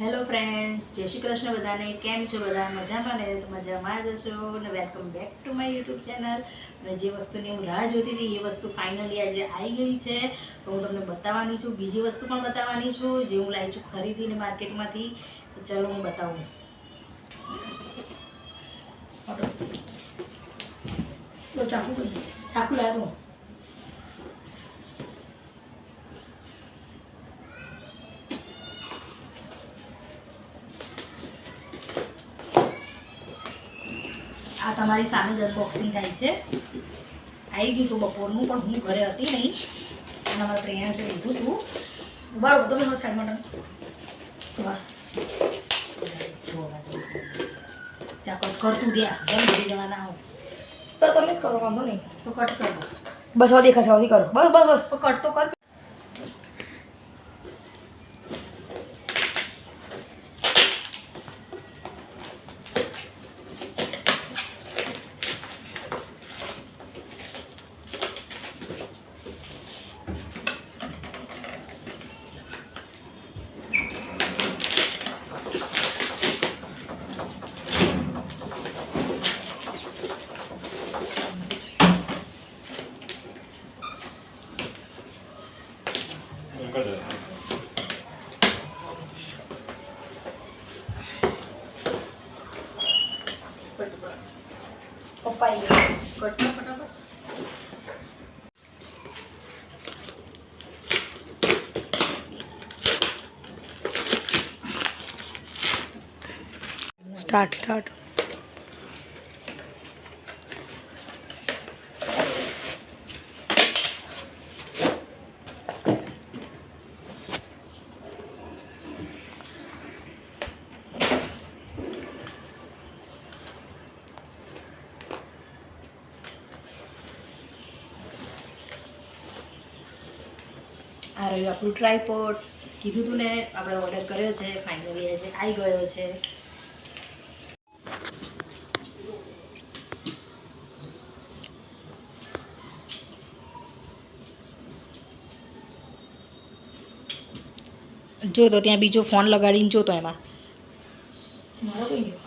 Hello friend, જય શ્રી કૃષ્ણ બધાને. કેમ છો બધા? મજામાં ને? તો મજામાં જ હશો ને. Welcome back to my YouTube channel. અને જે વસ્તુની હું રાહ જોતી હતી એ વસ્તુ ફાઇનલી આજે આવી ગઈ છે. તો હું તમને બતાવવાની છું, બીજી વસ્તુ પણ બતાવવાની છું જે હું લાવી છું ખરીદીને માર્કેટમાંથી. ચલો હું બતાવું. તો ચાકુ લાવ્યો તો આ તમારી સામે જ અનબોક્સિંગ થાય છે. આવી ગયું હતું બપોરનું, પણ હું ઘરે હતી નહીં અને અમારા પ્રેરણા છે લીધું હતું. બરાબર, તમે મારા સાઈડમાં બસ ચાકો કરતું ત્યાં જેમ બધી જવાના આવો તો તમે જ કરો, વાંધો નહીં. તો કટ કર દો બસ. હવે દેખાશે, હવે કરો. બસ બસ બસ, તો કટ તો કર. પપ્પા કટ ફટાફટ. સ્ટાર્ટ. આ રહ્યું આપણું ટ્રાયપોડ. કીધું તું ને, આપણે ઓર્ડર કર્યો છે, ફાઇનલી આજે આવી ગયો છે. જો તો ત્યાં બીજો ફોન લગાડીને જોતો એમાં.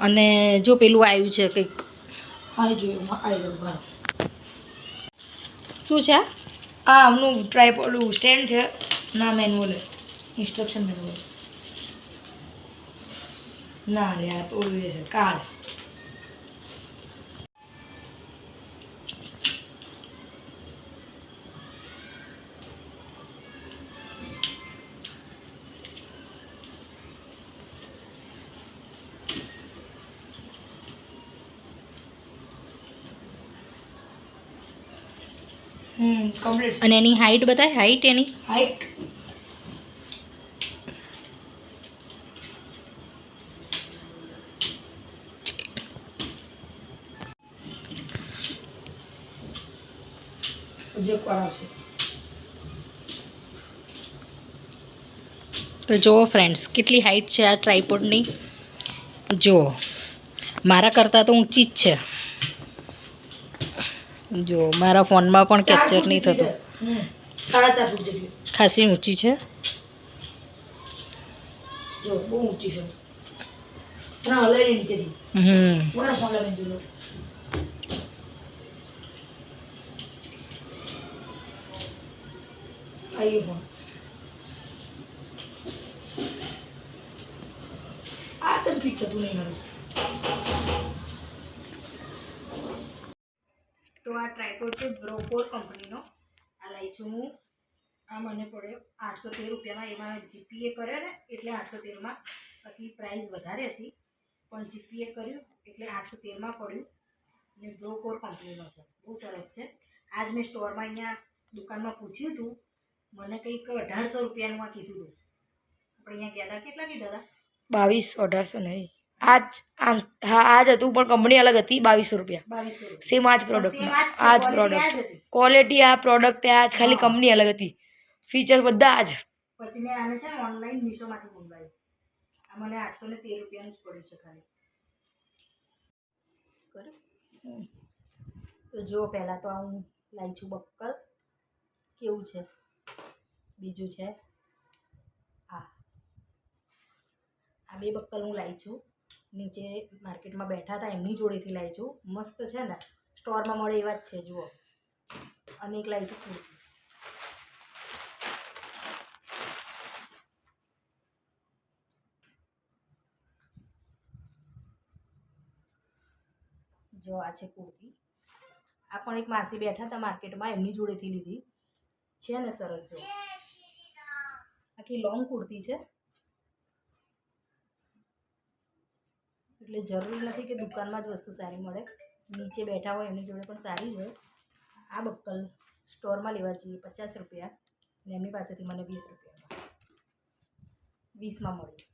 અને જો પેલું આવ્યું છે કંઈક. હા જોયું, આવી ગયું. શું છે આ? આમનું ટ્રાયપોડ સ્ટેન્ડ છે. ના, મેન્યુઅલ ઇન્સ્ટ્રક્શન મેન્યુઅલ. ના રે, આ તો ઓલું છે કાર્ડ. કમ્પ્લીટ. અને એની હાઈટ બતાય. હાઈટ એની હાઈટ જે કોરા છે. તો જુઓ ફ્રેન્ડ્સ, કેટલી હાઈટ છે આ ટ્રાયપોડની. જુઓ, મારા કરતાં તો ઊંચી જ છે. જો મારા ફોનમાં પણ કેપ્ચર નહીં થતું. ખાસી ઊંચી છે. જો બહુ ઊંચી છે. ના હલે નીચેથી. મારા ફોન લગાવી દો. આઈ ફોન આ તો ફિટ થતું નહીં મારું. તો આ ટ્રાયપોડ છે બ્રોકોર કંપનીનો. આ લાવી છું હું. આ મને પડ્યો 813 રૂપિયામાં. એમાં જીપીએ કર્યો ને એટલે 813માં. બાકી પ્રાઇસ વધારે હતી, પણ જીપીએ કર્યું એટલે 813માં પડ્યું. ને બ્રોકોર કંપનીનો છે, બહુ સરસ છે. આજ મેં સ્ટોરમાં અહીંયા દુકાનમાં પૂછ્યું હતું, મને કંઈક 1800 રૂપિયાનું કીધું હતું. આપણે અહીંયા ગયા હતા, કેટલા કીધા હતા? 2200 1800 નહીં. આજ હતું, પણ કંપની અલગ હતી. 2200 રૂપિયા. સેમ આ જ પ્રોડક્ટ. આ જ પ્રોડક્ટ ક્વોલિટી. આ પ્રોડક્ટ આ જ, ખાલી કંપની અલગ હતી. ફીચર બધા આ જ. પછી મેં આને છે ને ઓનલાઈન મીશોમાંથી મંગાવ્યું. આ મને 813 રૂપિયાનું જ પડ્યું છે ખાલી. તો જો પહેલાં તો હું લાવી છું બક્કલ. કેવું છે. બીજું છે આ આ 2 બક્કલ હું લાવી છું, નીચે માર્કેટમાં બેઠા હતા એમની જોડેથી લાવી છું. મસ્ત છે ને, સ્ટોરમાં મળે એવા જ છે. જુઓ, અને એક લાવી છું કુર્તી. જો આ છે કુર્તી. આ પણ એક માસી બેઠા હતા માર્કેટમાં, એમની જોડેથી લીધી છે ને, સરસ. જો આખી લોંગ કુર્તી છે, એટલે જરૂરી નથી કે દુકાનમાં જ વસ્તુ સારી મળે, નીચે બેઠા હોય એમની જોડે પણ સારી હોય. આ બક્કલ સ્ટોરમાં લેવા જઈએ 50 રૂપિયા, અને એમની પાસેથી મને 20 રૂપિયામાં 20માં મળી.